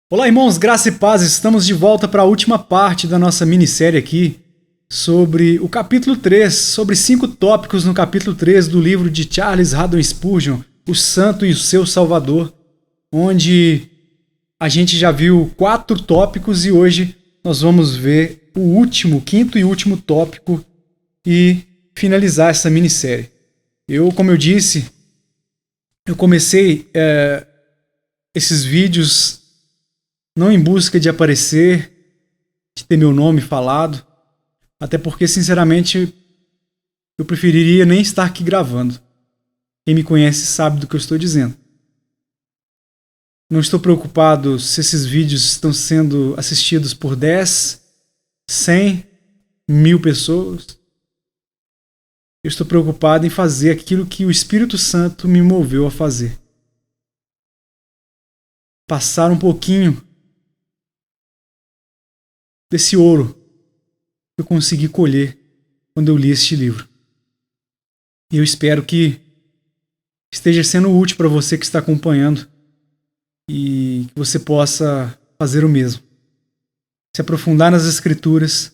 Olá, irmãos, graça e paz. Estamos de volta para a última parte da nossa minissérie aqui sobre o capítulo 3, sobre 5 tópicos no capítulo 3 do livro de Charles Haddon Spurgeon, O Santo e o Seu Salvador, onde a gente já viu 4 tópicos e hoje nós vamos ver o último, quinto e último tópico e finalizar essa minissérie. Como eu disse, eu comecei esses vídeos não em busca de aparecer, de ter meu nome falado, até porque, sinceramente, eu preferiria nem estar aqui gravando. Quem me conhece sabe do que eu estou dizendo. Não estou preocupado se esses vídeos estão sendo assistidos por 10, 100, 1000 pessoas. Eu estou preocupado em fazer aquilo que o Espírito Santo me moveu a fazer. Passar um pouquinho desse ouro que eu consegui colher quando eu li este livro. E eu espero que esteja sendo útil para você que está acompanhando e que você possa fazer o mesmo. Se aprofundar nas Escrituras,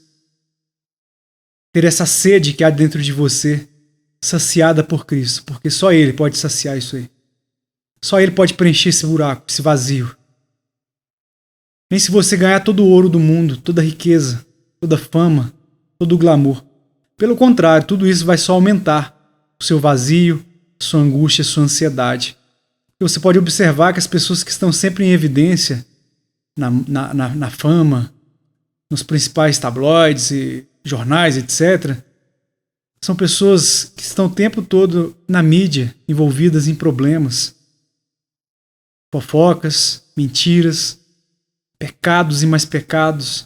ter essa sede que há dentro de você, saciada por Cristo, porque só Ele pode saciar isso aí. Só Ele pode preencher esse buraco, esse vazio. Nem se você ganhar todo o ouro do mundo, toda a riqueza, toda a fama, todo o glamour. Pelo contrário, tudo isso vai só aumentar o seu vazio, sua angústia, sua ansiedade. E você pode observar que as pessoas que estão sempre em evidência, na fama, nos principais tabloides e jornais, etc., são pessoas que estão o tempo todo na mídia, envolvidas em problemas, fofocas, mentiras, pecados e mais pecados.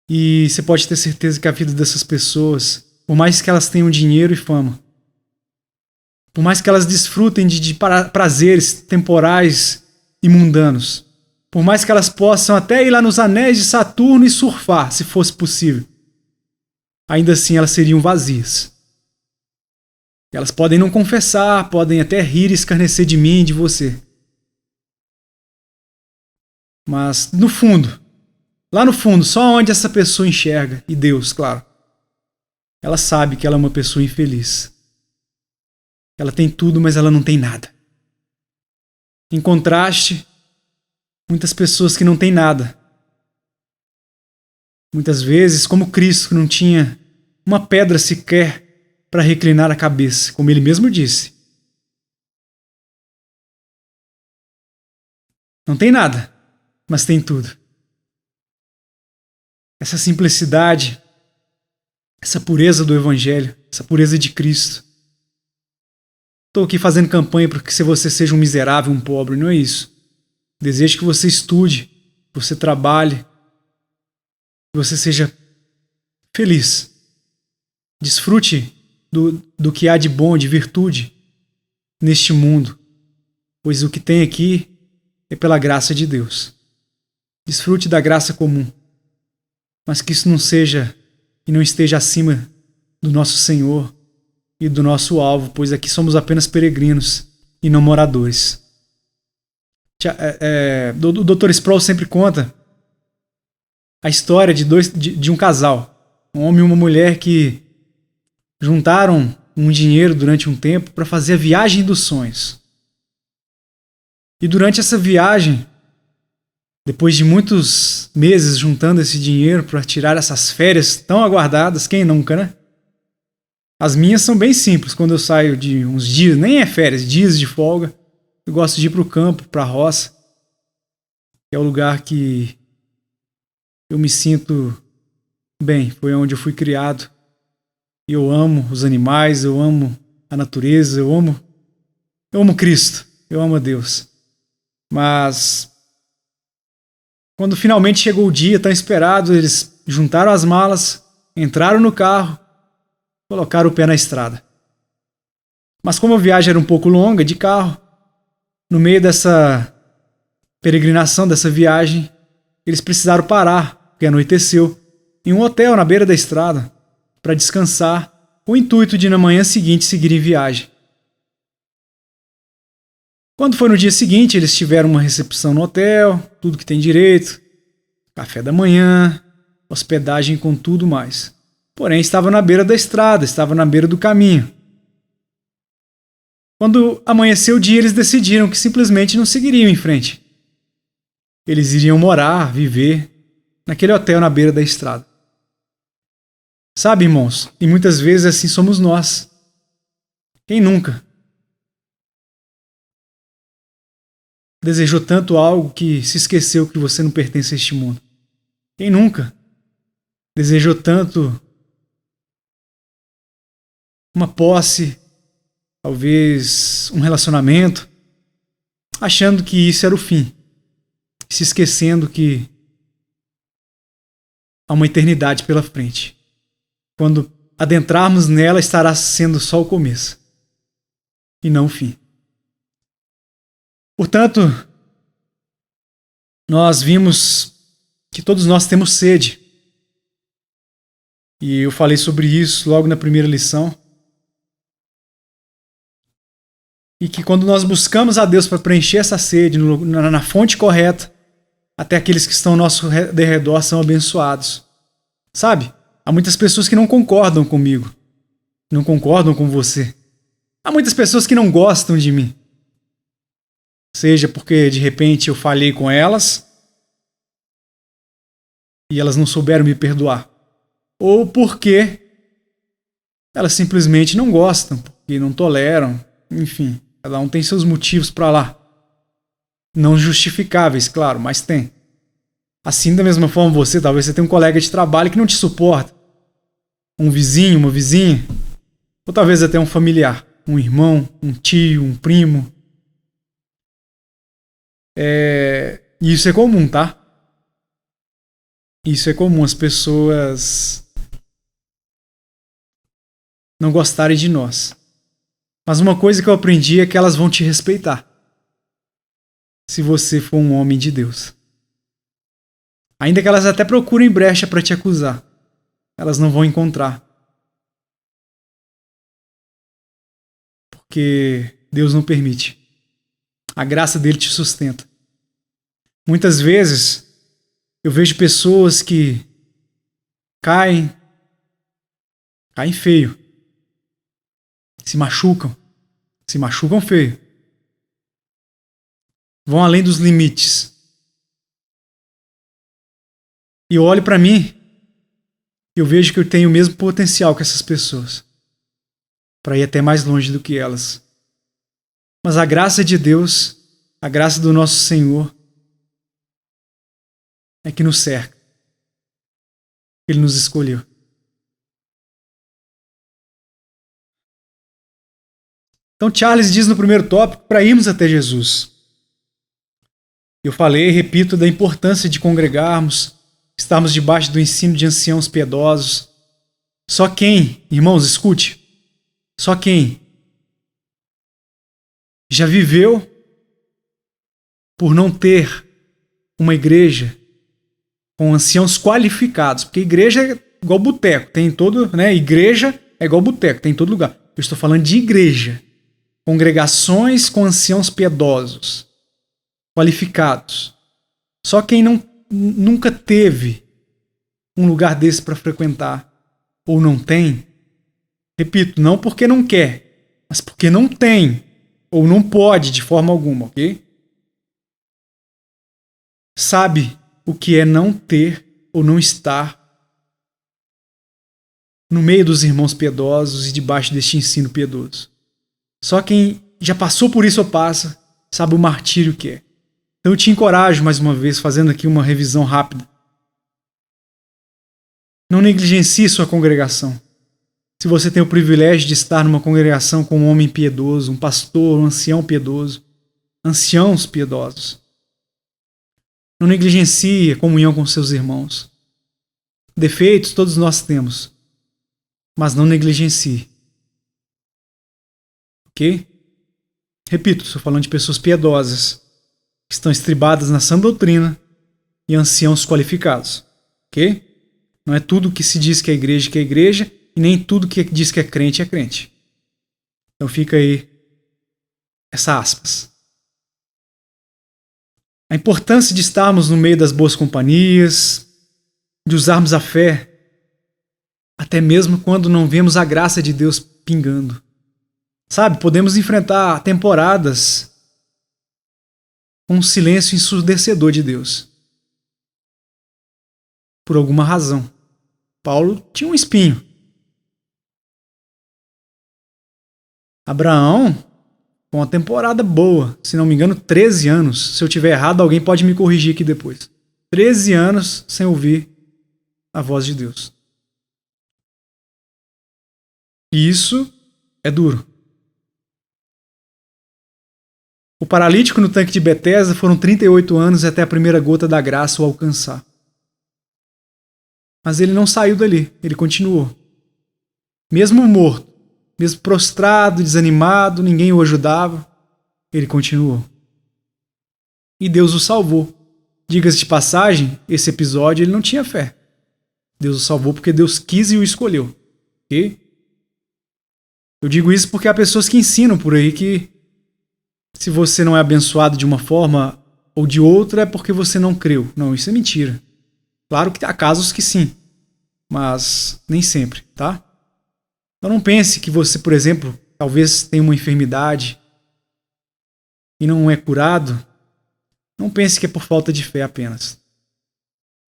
E você pode ter certeza que a vida dessas pessoas, por mais que elas tenham dinheiro e fama, por mais que elas desfrutem de prazeres temporais e mundanos, por mais que elas possam até ir lá nos anéis de Saturno e surfar, se fosse possível, ainda assim elas seriam vazias. Elas podem não confessar, podem até rir e escarnecer de mim e de você. Mas no fundo, lá no fundo, só onde essa pessoa enxerga, e Deus, claro, ela sabe que ela é uma pessoa infeliz. Ela tem tudo, mas ela não tem nada. Em contraste, muitas pessoas que não têm nada, muitas vezes, como Cristo, que não tinha uma pedra sequer para reclinar a cabeça, como ele mesmo disse. Não tem nada, mas tem tudo. Essa simplicidade, essa pureza do Evangelho, essa pureza de Cristo. Estou aqui fazendo campanha para que você seja um miserável, um pobre, não é isso. Desejo que você estude, que você trabalhe, que você seja feliz. Desfrute do que há de bom, de virtude neste mundo, pois o que tem aqui é pela graça de Deus. Desfrute da graça comum, mas que isso não seja e não esteja acima do nosso Senhor e do nosso alvo, pois aqui somos apenas peregrinos e não moradores. O Dr. Sproul sempre conta a história de um casal, um homem e uma mulher que juntaram um dinheiro durante um tempo para fazer a viagem dos sonhos. E durante essa viagem, depois de muitos meses juntando esse dinheiro para tirar essas férias tão aguardadas, quem nunca, né? As minhas são bem simples. Quando eu saio de uns dias, nem é férias, dias de folga, eu gosto de ir para o campo, para a roça, que é o lugar que eu me sinto bem. Foi onde eu fui criado. E eu amo os animais, eu amo a natureza, eu amo Cristo, eu amo a Deus. Mas quando finalmente chegou o dia tão esperado, eles juntaram as malas, entraram no carro, colocaram o pé na estrada. Mas como a viagem era um pouco longa de carro, no meio dessa peregrinação, dessa viagem, eles precisaram parar, porque anoiteceu, em um hotel na beira da estrada, para descansar, com o intuito de na manhã seguinte seguir em viagem. Quando foi no dia seguinte, eles tiveram uma recepção no hotel, tudo que tem direito, café da manhã, hospedagem com tudo mais. Porém, estava na beira da estrada, estava na beira do caminho. Quando amanheceu o dia, eles decidiram que simplesmente não seguiriam em frente. Eles iriam morar, viver naquele hotel na beira da estrada. Sabe, irmãos, e muitas vezes assim somos nós. Quem nunca desejou tanto algo que se esqueceu que você não pertence a este mundo? Quem nunca desejou tanto uma posse, talvez um relacionamento, achando que isso era o fim, se esquecendo que há uma eternidade pela frente. Quando adentrarmos nela, estará sendo só o começo e não o fim. Portanto, nós vimos que todos nós temos sede. E eu falei sobre isso logo na primeira lição. E que quando nós buscamos a Deus para preencher essa sede na fonte correta, até aqueles que estão ao nosso derredor são abençoados. Sabe? Há muitas pessoas que não concordam comigo, não concordam com você. Há muitas pessoas que não gostam de mim. Seja porque de repente eu falhei com elas e elas não souberam me perdoar, ou porque elas simplesmente não gostam, porque não toleram, enfim, cada um tem seus motivos para lá. Não justificáveis, claro, mas tem. Assim, da mesma forma, talvez você tenha um colega de trabalho que não te suporta. Um vizinho, uma vizinha, ou talvez até um familiar, um irmão, um tio, um primo. Isso é comum, tá? Isso é comum, as pessoas não gostarem de nós. Mas uma coisa que eu aprendi é que elas vão te respeitar, se você for um homem de Deus. Ainda que elas até procurem brecha para te acusar, elas não vão encontrar. Porque Deus não permite. A graça dele te sustenta. Muitas vezes eu vejo pessoas que caem feio. Se machucam feio. Vão além dos limites. E eu olho para mim, eu vejo que eu tenho o mesmo potencial que essas pessoas, para ir até mais longe do que elas. Mas a graça de Deus, a graça do nosso Senhor, é que nos cerca. Ele nos escolheu. Então Charles diz no primeiro tópico para irmos até Jesus. Eu falei e repito da importância de congregarmos, estarmos debaixo do ensino de anciãos piedosos. Só quem, irmãos, escute, só quem já viveu por não ter uma igreja com anciãos qualificados, porque igreja é igual boteco, tem em todo, né? Igreja é igual boteco, tem em todo lugar. Eu estou falando de igreja, congregações com anciãos piedosos, qualificados. Só quem nunca teve um lugar desse para frequentar ou não tem, repito, não porque não quer, mas porque não tem ou não pode de forma alguma, ok? Sabe o que é não ter ou não estar no meio dos irmãos piedosos e debaixo deste ensino piedoso. Só quem já passou por isso ou passa sabe o martírio que é. Então eu te encorajo mais uma vez, fazendo aqui uma revisão rápida. Não negligencie sua congregação. Se você tem o privilégio de estar numa congregação com um homem piedoso, um pastor, um ancião piedoso, anciãos piedosos, não negligencie a comunhão com seus irmãos. Defeitos todos nós temos, mas não negligencie. Ok? Repito, estou falando de pessoas piedosas, que estão estribadas na sã doutrina e anciãos qualificados. Ok? Não é tudo que se diz que é igreja, e nem tudo que diz que é crente. Então fica aí essa aspas. A importância de estarmos no meio das boas companhias, de usarmos a fé, até mesmo quando não vemos a graça de Deus pingando. Sabe, podemos enfrentar temporadas com um silêncio ensurdecedor de Deus. Por alguma razão. Paulo tinha um espinho. Abraão, com uma temporada boa, se não me engano, 13 anos. Se eu tiver errado, alguém pode me corrigir aqui depois. 13 anos sem ouvir a voz de Deus. E isso é duro. O paralítico no tanque de Betesda foram 38 anos até a primeira gota da graça o alcançar. Mas ele não saiu dali, ele continuou. Mesmo morto, mesmo prostrado, desanimado, ninguém o ajudava, ele continuou. E Deus o salvou. Diga-se de passagem, esse episódio ele não tinha fé. Deus o salvou porque Deus quis e o escolheu. Ok? Eu digo isso porque há pessoas que ensinam por aí que se você não é abençoado de uma forma ou de outra é porque você não creu. Não, isso é mentira. Claro que há casos que sim, mas nem sempre, tá? Então não pense que você, por exemplo, talvez tenha uma enfermidade e não é curado. Não pense que é por falta de fé apenas.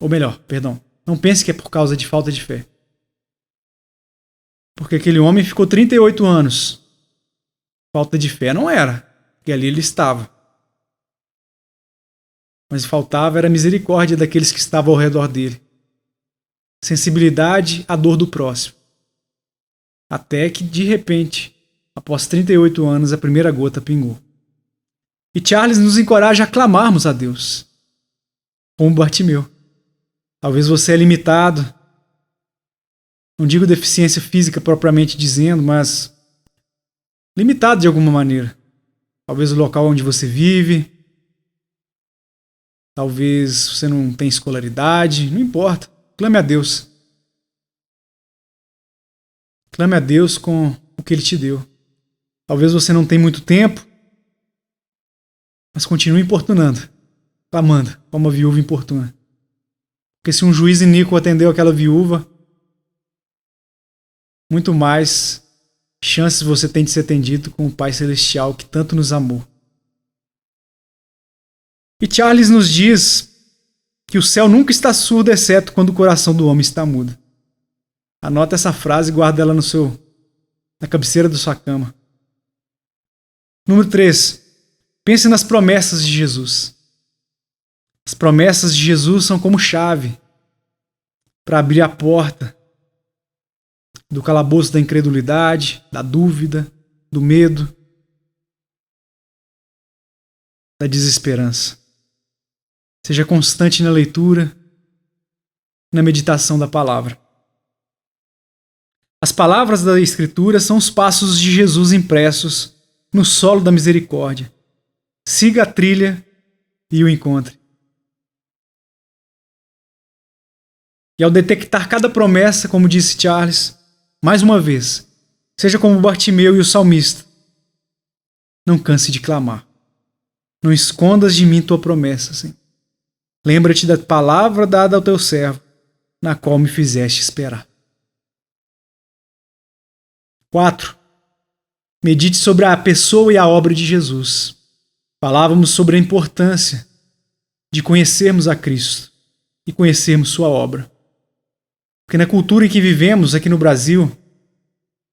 Ou melhor, perdão, não pense que é por causa de falta de fé. Porque aquele homem ficou 38 anos. Falta de fé não era, porque ali ele estava. Mas faltava era a misericórdia daqueles que estavam ao redor dele. Sensibilidade à dor do próximo. Até que, de repente, após 38 anos, a primeira gota pingou. E Charles nos encoraja a clamarmos a Deus. Como Bartimeu. Talvez você é limitado. Não digo deficiência física propriamente dizendo, mas limitado de alguma maneira. Talvez o local onde você vive. Talvez você não tenha escolaridade. Não importa. Clame a Deus. Clame a Deus com o que Ele te deu. Talvez você não tenha muito tempo, mas continue importunando, clamando, como a viúva importuna. Porque se um juiz iníquo atendeu aquela viúva, muito mais chances você tem de ser atendido com o Pai Celestial que tanto nos amou. E Charles nos diz que o céu nunca está surdo, exceto quando o coração do homem está mudo. Anota essa frase e guarda ela na cabeceira da sua cama. Número 3. Pense nas promessas de Jesus. As promessas de Jesus são como chave para abrir a porta do calabouço da incredulidade, da dúvida, do medo, da desesperança. Seja constante na leitura, na meditação da palavra. As palavras da Escritura são os passos de Jesus impressos no solo da misericórdia. Siga a trilha e o encontre. E ao detectar cada promessa, como disse Charles, mais uma vez, seja como Bartimeu e o salmista, não canse de clamar. Não escondas de mim tua promessa, Senhor. Lembra-te da palavra dada ao teu servo, na qual me fizeste esperar. 4. Medite sobre a pessoa e a obra de Jesus. Falávamos sobre a importância de conhecermos a Cristo e conhecermos sua obra. Porque na cultura em que vivemos aqui no Brasil,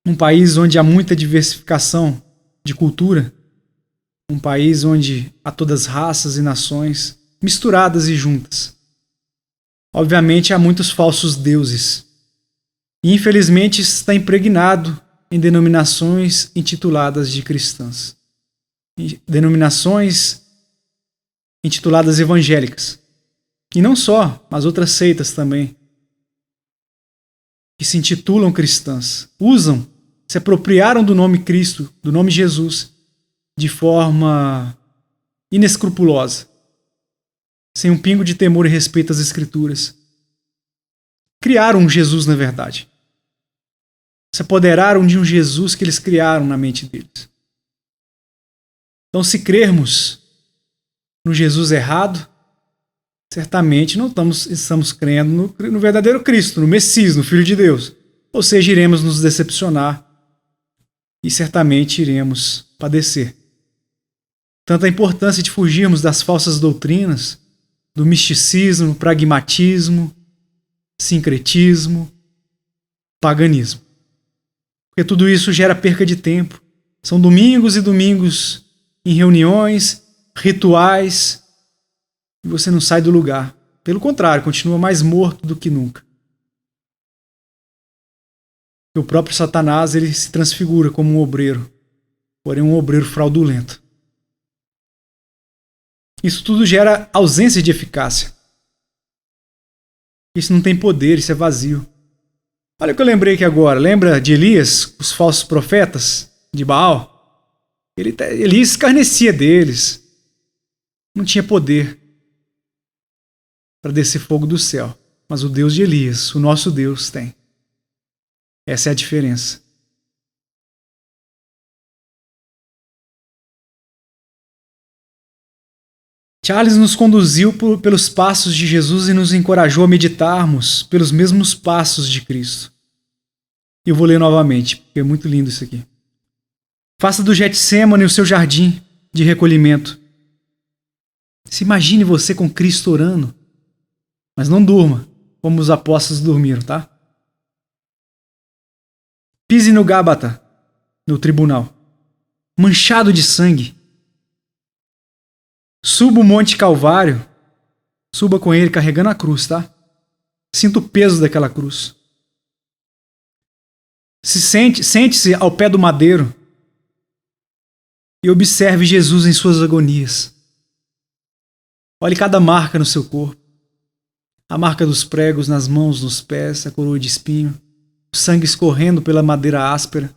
um país onde há muita diversificação de cultura, um país onde há todas as raças e nações misturadas e juntas. Obviamente há muitos falsos deuses. E infelizmente está impregnado em denominações intituladas de cristãs. Denominações intituladas evangélicas. E não só, mas outras seitas também. Que se intitulam cristãs. Se apropriaram do nome Cristo, do nome Jesus, de forma inescrupulosa. Sem um pingo de temor e respeito às Escrituras. Criaram um Jesus, na verdade. Se apoderaram de um Jesus que eles criaram na mente deles. Então, se crermos no Jesus errado, certamente não estamos crendo no verdadeiro Cristo, no Messias, no Filho de Deus. Ou seja, iremos nos decepcionar e certamente iremos padecer. Tanto a importância de fugirmos das falsas doutrinas, do misticismo, pragmatismo, sincretismo, paganismo. Porque tudo isso gera perca de tempo. São domingos e domingos em reuniões, rituais, e você não sai do lugar. Pelo contrário, continua mais morto do que nunca. E o próprio Satanás, ele se transfigura como um obreiro, porém um obreiro fraudulento. Isso tudo gera ausência de eficácia. Isso não tem poder, isso é vazio. Olha o que eu lembrei aqui agora. Lembra de Elias, os falsos profetas de Baal? Elias escarnecia deles. Não tinha poder para descer fogo do céu. Mas o Deus de Elias, o nosso Deus, tem. Essa é a diferença. Charles nos conduziu pelos passos de Jesus e nos encorajou a meditarmos pelos mesmos passos de Cristo. E eu vou ler novamente, porque é muito lindo isso aqui. Faça do Getsêmani o seu jardim de recolhimento. Se imagine você com Cristo orando, mas não durma, como os apóstolos dormiram, tá? Pise no Gábata, no tribunal, manchado de sangue. Suba o Monte Calvário, suba com ele carregando a cruz, tá? Sinta o peso daquela cruz. Sente-se ao pé do madeiro e observe Jesus em suas agonias. Olhe cada marca no seu corpo. A marca dos pregos nas mãos, nos pés, a coroa de espinho, o sangue escorrendo pela madeira áspera.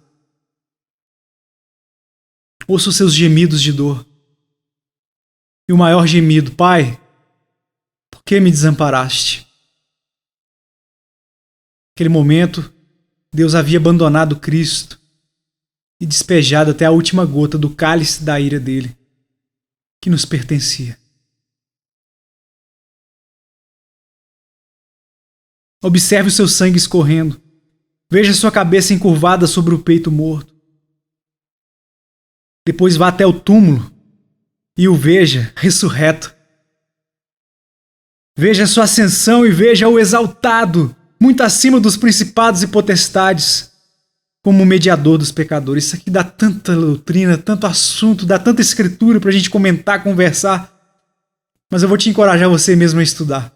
Ouça os seus gemidos de dor. E o maior gemido: Pai, por que me desamparaste? Naquele momento, Deus havia abandonado Cristo e despejado até a última gota do cálice da ira dele, que nos pertencia. Observe o seu sangue escorrendo. Veja sua cabeça encurvada sobre o peito morto. Depois vá até o túmulo e o veja ressurreto. Veja a sua ascensão e veja-o exaltado, muito acima dos principados e potestades, como mediador dos pecadores. Isso aqui dá tanta doutrina, tanto assunto, dá tanta escritura para a gente comentar, conversar. Mas eu vou te encorajar você mesmo a estudar.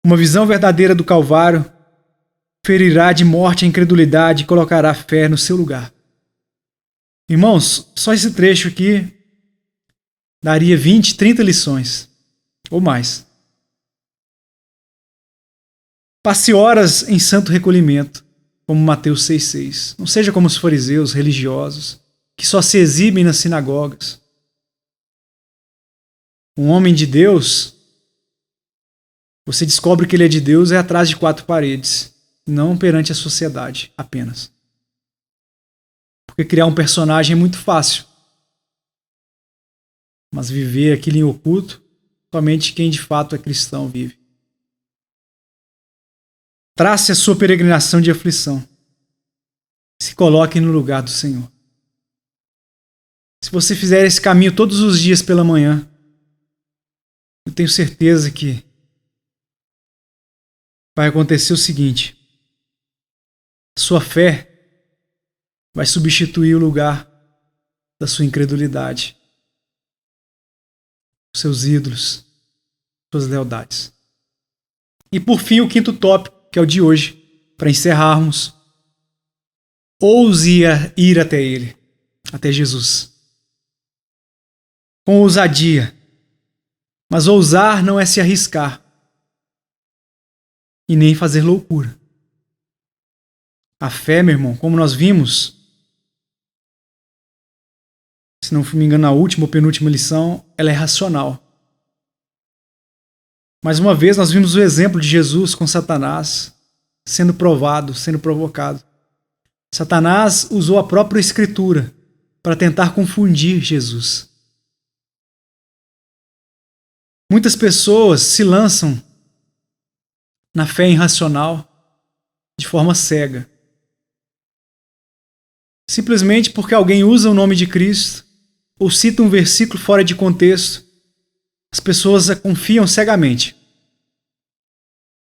Uma visão verdadeira do Calvário ferirá de morte a incredulidade e colocará a fé no seu lugar. Irmãos, só esse trecho aqui daria 20, 30 lições, ou mais. Passe horas em santo recolhimento, como Mateus 6,6. Não seja como os fariseus religiosos, que só se exibem nas sinagogas. Um homem de Deus, você descobre que ele é de Deus atrás de 4 paredes, não perante a sociedade apenas. Porque criar um personagem é muito fácil. Mas viver aquilo em oculto, somente quem de fato é cristão vive. Trace a sua peregrinação de aflição. Se coloque no lugar do Senhor. Se você fizer esse caminho todos os dias pela manhã, eu tenho certeza que vai acontecer o seguinte: sua fé vai substituir o lugar da sua incredulidade, os seus ídolos, suas lealdades. E por fim, o 5º tópico, que é o de hoje, para encerrarmos: ouse ir até Ele, até Jesus. Com ousadia. Mas ousar não é se arriscar e nem fazer loucura. A fé, meu irmão, como nós vimos, se não me engano, na última ou penúltima lição, ela é racional. Mais uma vez, nós vimos o exemplo de Jesus com Satanás sendo provado, sendo provocado. Satanás usou a própria Escritura para tentar confundir Jesus. Muitas pessoas se lançam na fé irracional de forma cega. Simplesmente porque alguém usa o nome de Cristo ou cita um versículo fora de contexto, as pessoas confiam cegamente.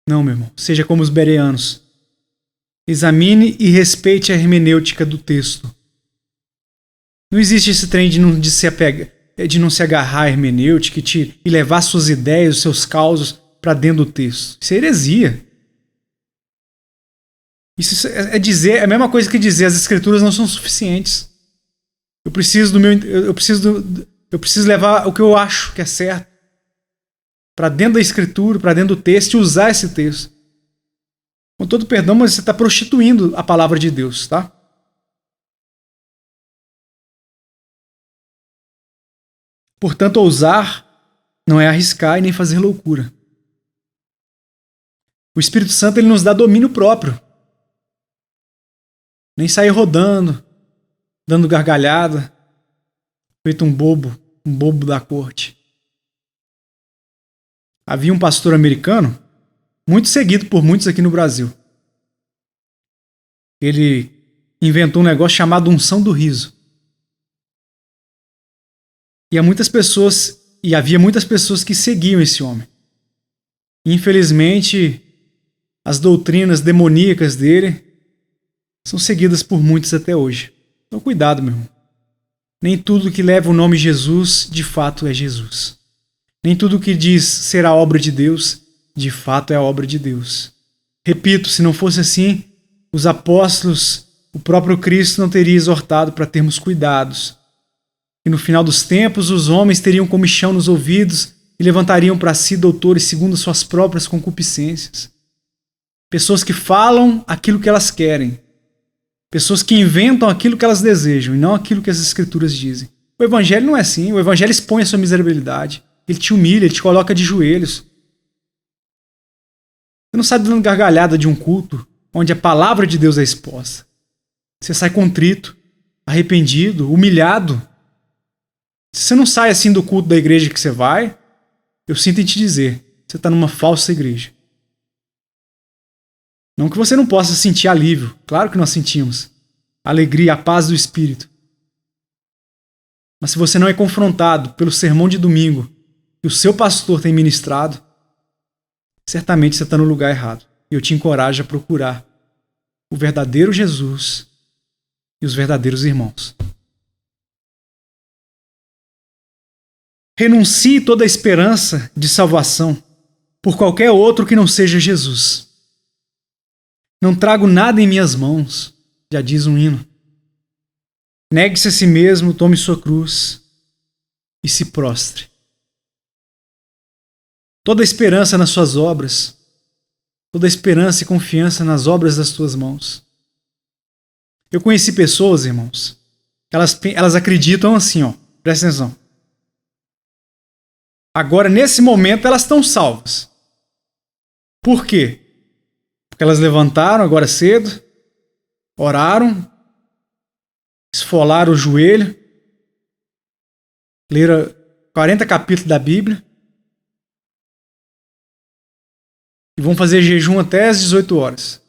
Não, meu irmão, seja como os bereanos. Examine e respeite a hermenêutica do texto. Não existe esse trem de não se agarrar à hermenêutica e levar suas ideias, os seus causos para dentro do texto. Isso é heresia. Isso é a mesma coisa que dizer as escrituras não são suficientes. Eu preciso levar o que eu acho que é certo para dentro da escritura, para dentro do texto e usar esse texto. Com todo perdão, mas você está prostituindo a palavra de Deus, tá? Portanto, ousar não é arriscar e nem fazer loucura. O Espírito Santo ele nos dá domínio próprio. Nem sair rodando, dando gargalhada, feito um bobo da corte. Havia um pastor americano, muito seguido por muitos aqui no Brasil. Ele inventou um negócio chamado unção do riso. E havia muitas pessoas que seguiam esse homem. Infelizmente, as doutrinas demoníacas dele são seguidas por muitos até hoje. Então cuidado, meu irmão. Nem tudo que leva o nome Jesus, de fato é Jesus. Nem tudo que diz ser a obra de Deus, de fato é a obra de Deus. Repito, se não fosse assim, os apóstolos, o próprio Cristo não teria exortado para termos cuidados. E no final dos tempos, os homens teriam comichão nos ouvidos e levantariam para si doutores segundo suas próprias concupiscências. Pessoas que falam aquilo que elas querem. Pessoas que inventam aquilo que elas desejam e não aquilo que as Escrituras dizem. O Evangelho não é assim. O Evangelho expõe a sua miserabilidade. Ele te humilha, ele te coloca de joelhos. Você não sai dando gargalhada de um culto onde a palavra de Deus é exposta. Você sai contrito, arrependido, humilhado. Se você não sai assim do culto da igreja que você vai, eu sinto em te dizer, você está numa falsa igreja. Não que você não possa sentir alívio, claro que nós sentimos. A alegria, a paz do Espírito. Mas se você não é confrontado pelo sermão de domingo que o seu pastor tem ministrado, certamente você está no lugar errado. E eu te encorajo a procurar o verdadeiro Jesus e os verdadeiros irmãos. Renuncie toda a esperança de salvação por qualquer outro que não seja Jesus. Não trago nada em minhas mãos, já diz um hino. Negue-se a si mesmo, tome sua cruz e se prostre. Toda a esperança nas suas obras, toda a esperança e confiança nas obras das tuas mãos. Eu conheci pessoas, irmãos, elas acreditam assim, ó, presta atenção. Agora, nesse momento, elas estão salvas. Por quê? Porque elas levantaram agora cedo, oraram, esfolaram o joelho, leram 40 capítulos da Bíblia e vão fazer jejum até às 18 horas.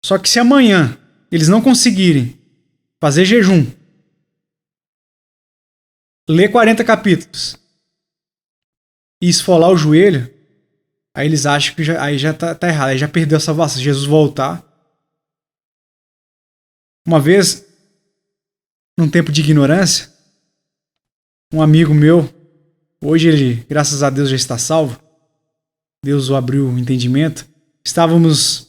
Só que se amanhã eles não conseguirem fazer jejum, ler 40 capítulos e esfolar o joelho, aí eles acham que já tá errado, aí já perdeu a salvação. Jesus voltar. Uma vez, num tempo de ignorância, um amigo meu, hoje ele, graças a Deus, já está salvo. Deus o abriu o entendimento. Estávamos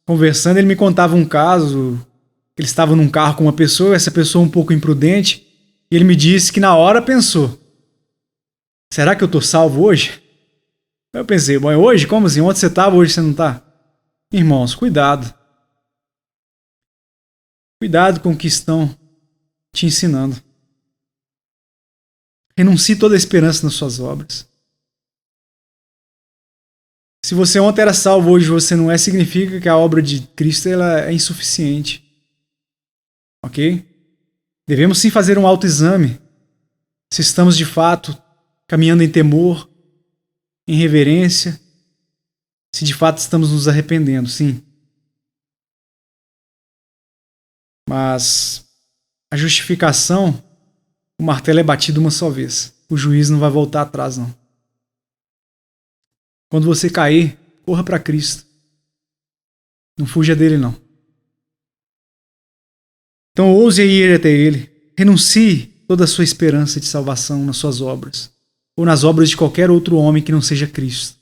conversando, ele me contava um caso. Ele estava num carro com uma pessoa, essa pessoa um pouco imprudente, e ele me disse que na hora pensou: será que eu estou salvo hoje? Eu pensei, bom, hoje? Como assim? Onde você estava, hoje você não está? Irmãos, cuidado. Cuidado com o que estão te ensinando. Renuncie toda a esperança nas suas obras. Se você ontem era salvo, hoje você não é, significa que a obra de Cristo ela é insuficiente. Ok? Devemos sim fazer um autoexame se estamos de fato caminhando em temor, em reverência, se de fato estamos nos arrependendo, sim. Mas a justificação, o martelo é batido uma só vez. O juiz não vai voltar atrás, não. Quando você cair, corra para Cristo. Não fuja dele, não. Então ouse ir até ele. Renuncie toda a sua esperança de salvação nas suas obras, ou nas obras de qualquer outro homem que não seja Cristo.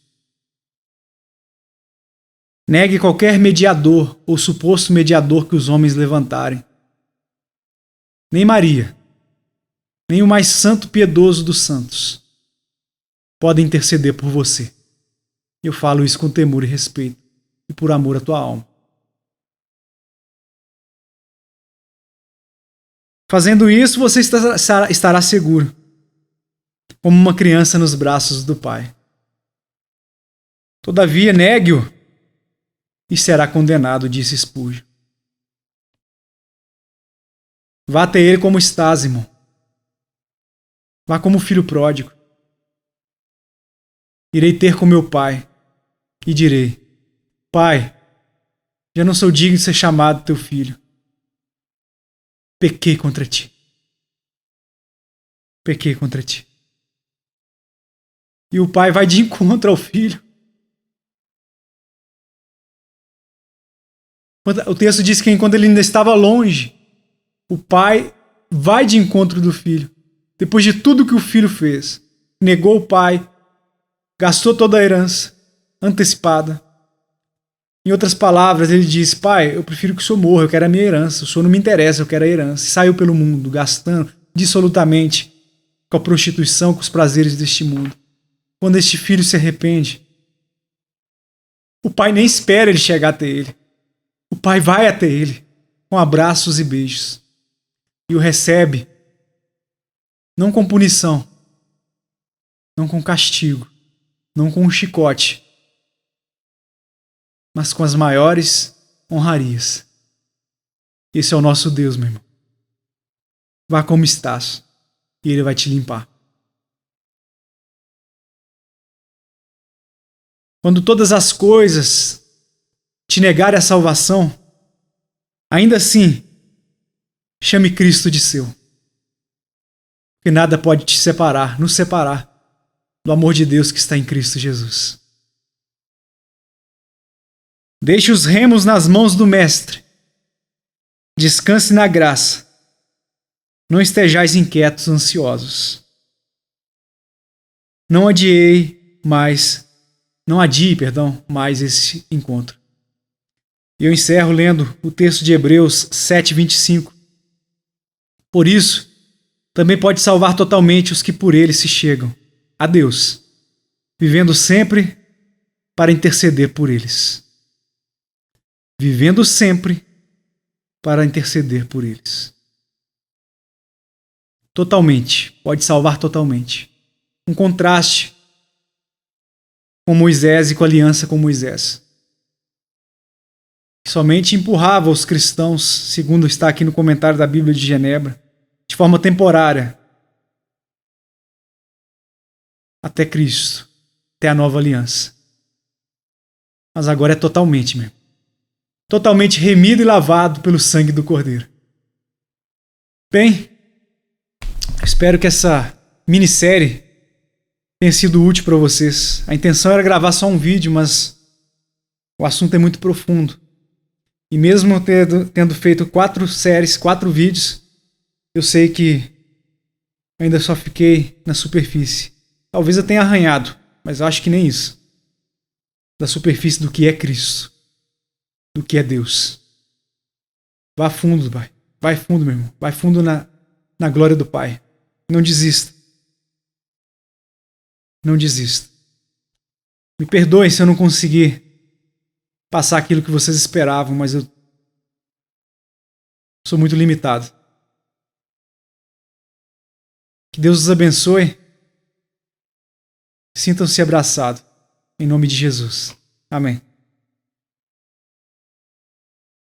Negue qualquer mediador ou suposto mediador que os homens levantarem. Nem Maria, nem o mais santo piedoso dos santos podem interceder por você. Eu falo isso com temor e respeito e por amor à tua alma. Fazendo isso, você estará seguro, como uma criança nos braços do Pai. Todavia, negue-o e será condenado, disse Spurgeon. Vá até ele como estás, irmão. Vá como filho pródigo. Irei ter com meu pai e direi: Pai, já não sou digno de ser chamado teu filho. Pequei contra ti. Pequei contra ti. E o pai vai de encontro ao filho. O texto diz que quando ele ainda estava longe, o pai vai de encontro do filho. Depois de tudo que o filho fez, negou o pai, gastou toda a herança antecipada. Em outras palavras, ele diz: Pai, eu prefiro que o senhor morra, eu quero a minha herança. O senhor não me interessa, eu quero a herança. E saiu pelo mundo, gastando dissolutamente com a prostituição, com os prazeres deste mundo. Quando este filho se arrepende, o pai nem espera ele chegar até ele. O pai vai até ele com abraços e beijos e o recebe não com punição, não com castigo, não com um chicote, mas com as maiores honrarias. Esse é o nosso Deus, meu irmão. Vá como estás e ele vai te limpar. Quando todas as coisas te negarem a salvação, ainda assim, chame Cristo de seu. Porque nada pode te separar, nos separar do amor de Deus que está em Cristo Jesus. Deixe os remos nas mãos do Mestre. Descanse na graça. Não estejais inquietos, ansiosos. Não adie mais esse encontro. E eu encerro lendo o texto de Hebreus 7:25. Por isso, também pode salvar totalmente os que por ele se chegam a Deus, vivendo sempre para interceder por eles. Vivendo sempre para interceder por eles. Totalmente, pode salvar totalmente. Um contraste com Moisés e com a aliança com Moisés. Somente empurrava os cristãos, segundo está aqui no comentário da Bíblia de Genebra, de forma temporária, até Cristo, até a nova aliança. Mas agora é totalmente, mesmo. Totalmente remido e lavado pelo sangue do Cordeiro. Bem, espero que essa minissérie tenha sido útil para vocês. A intenção era gravar só um vídeo, mas o assunto é muito profundo. E mesmo tendo feito 4 séries, 4 vídeos, eu sei que ainda só fiquei na superfície. Talvez eu tenha arranhado, mas eu acho que nem isso. Da superfície do que é Cristo, do que é Deus. Vá fundo, Pai. Vai fundo, meu irmão. Vai fundo na glória do Pai. Não desista. Não desista. Me perdoem se eu não conseguir passar aquilo que vocês esperavam, mas eu sou muito limitado. Que Deus os abençoe. Sintam-se abraçados. Em nome de Jesus. Amém.